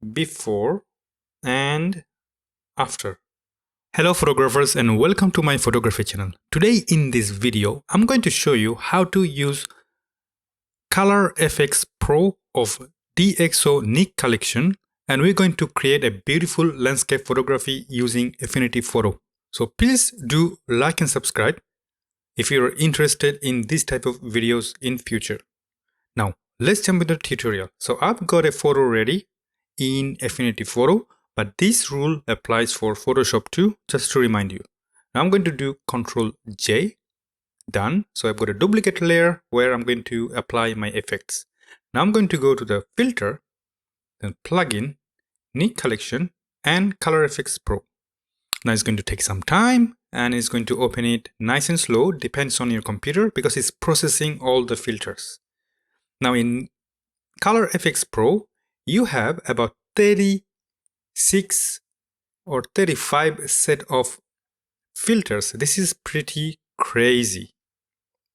before and after. Hello photographers and welcome to my photography channel. Today in this video, I'm going to show you how to use Color Efex Pro of DxO Nick collection, and we're going to create a beautiful landscape photography using Affinity Photo. So please do like and subscribe if you're interested in this type of videos in future. Now let's jump into the tutorial. So I've got a photo ready in Affinity Photo, but this rule applies for Photoshop too, just to remind you. Now I'm going to do Ctrl J, done. So I've got a duplicate layer where I'm going to apply my effects. Now I'm going to go to the filter, then plugin, Nick collection, and Color Efex Pro. Now it's going to take some time and it's going to open it nice and slow, depends on your computer because it's processing all the filters. Now in Color Efex Pro, you have about 36 or 35 set of filters. This is pretty crazy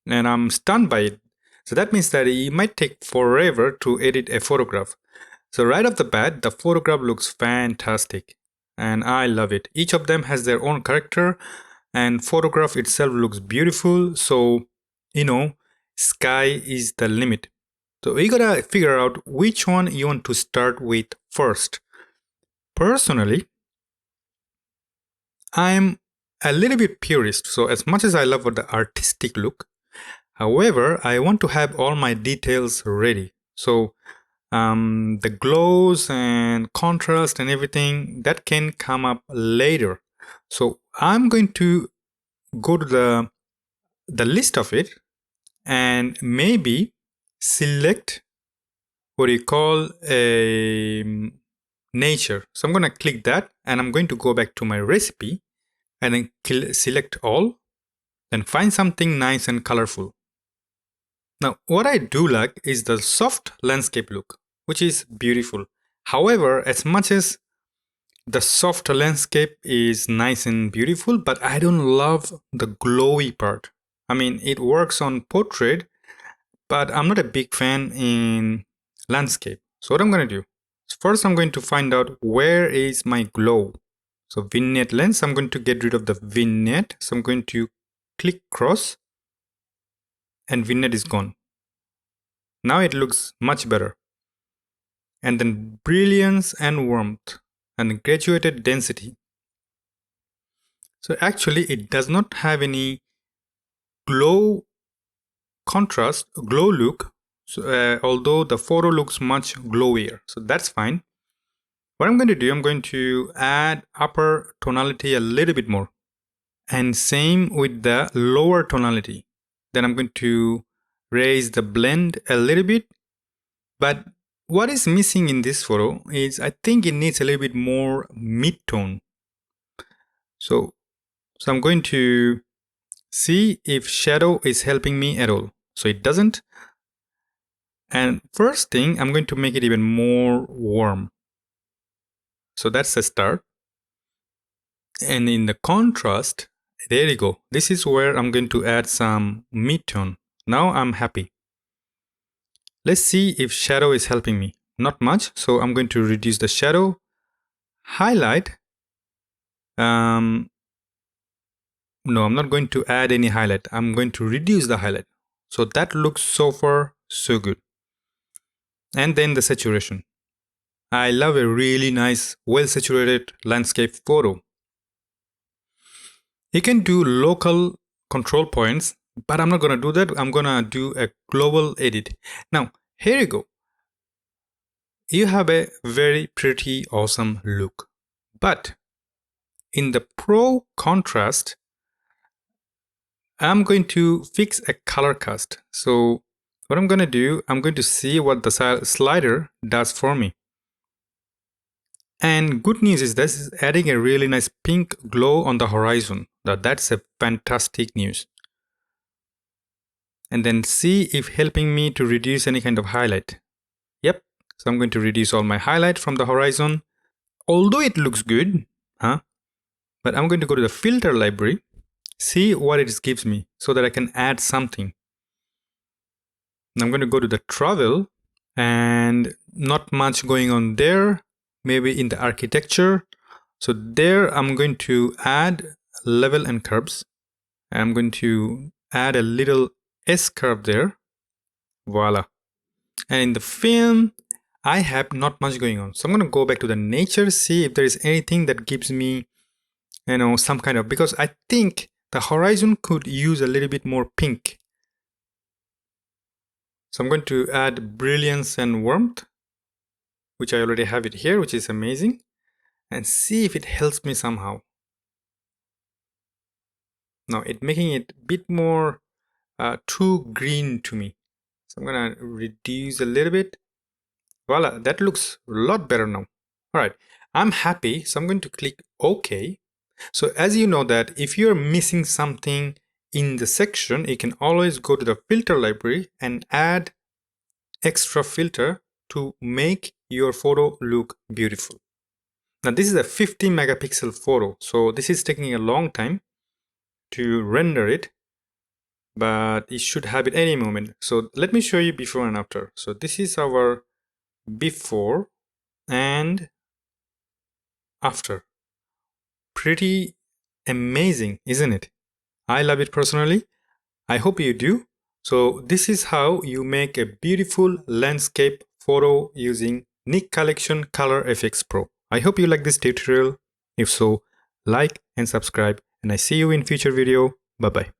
and I'm stunned by it. So that means that it might take forever to edit a photograph. So right off the bat, the photograph looks fantastic and I love it. Each of them has their own character and photograph itself looks beautiful. So, sky is the limit. So you gotta figure out which one you want to start with first. Personally, I'm a little bit purist. So as much as I love the artistic look, however, I want to have all my details ready. So the glows and contrast and everything that can come up later. So I'm going to go to the list of it and maybe select what you call a nature. So I'm going to click that and I'm going to go back to my recipe and then select all, then find something nice and colorful. Now what I do like is the soft landscape look, which is beautiful. However, as much as the soft landscape is nice and beautiful, but I don't love the glowy part. I mean, it works on portrait, but I'm not a big fan in landscape. So what I'm going to do, first I'm going to find out where is my glow. So vignette lens, I'm going to get rid of the vignette. So I'm going to click cross and vignette is gone. Now it looks much better. And then brilliance and warmth and graduated density. So actually it does not have any glow contrast, glow look. So, although the photo looks much glowier. So that's fine. What I'm going to do, I'm going to add upper tonality a little bit more. And same with the lower tonality. Then I'm going to raise the blend a little bit. But what is missing in this photo is I think it needs a little bit more mid-tone. So I'm going to see if shadow is helping me at all. So it doesn't. And first thing, I'm going to make it even more warm. So that's a start. And in the contrast, there you go. This is where I'm going to add some mid-tone. Now I'm happy. Let's see if shadow is helping me. Not much. So I'm going to reduce the shadow. Highlight. No, I'm not going to add any highlight. I'm going to reduce the highlight. So that looks so far so good. And then the saturation. I love a really nice, well-saturated landscape photo. You can do local control points, but I'm not going to do that. I'm going to do a global edit. Now, here you go. You have a very pretty, awesome look. But in the Pro contrast, I'm going to fix a color cast. So what I'm going to do, I'm going to see what the slider does for me. And good news is this is adding a really nice pink glow on the horizon. That's a fantastic news. And then see if helping me to reduce any kind of highlight. Yep. So I'm going to reduce all my highlight from the horizon. Although it looks good, but I'm going to go to the filter library, see what it gives me so that I can add something. And I'm going to go to the travel and not much going on there. maybe in the architecture. So there I'm going to add level and curves. I'm going to add a little S curve there. Voila. And in the film, I have not much going on. So I'm going to go back to the nature, see if there is anything that gives me, some kind of, because I think the horizon could use a little bit more pink. So I'm going to add brilliance and warmth, which I already have it here, which is amazing, and see if it helps me somehow. Now it's making it a bit more too green to me. So I'm going to reduce a little bit. Voila, that looks a lot better now. All right, I'm happy, so I'm going to click OK. So as you know that if you're missing something in the section, you can always go to the filter library and add extra filter to make your photo look beautiful. Now this is a 50 megapixel photo, so this is taking a long time to render it, but it should have it any moment. So let me show you before and after. So this is our before and after. Pretty amazing, isn't it? I love it personally. I hope you do. So this is how you make a beautiful landscape photo using Nik Collection Color Efex Pro. I hope you like this tutorial. If so, like and subscribe, and I see you in future video. Bye bye.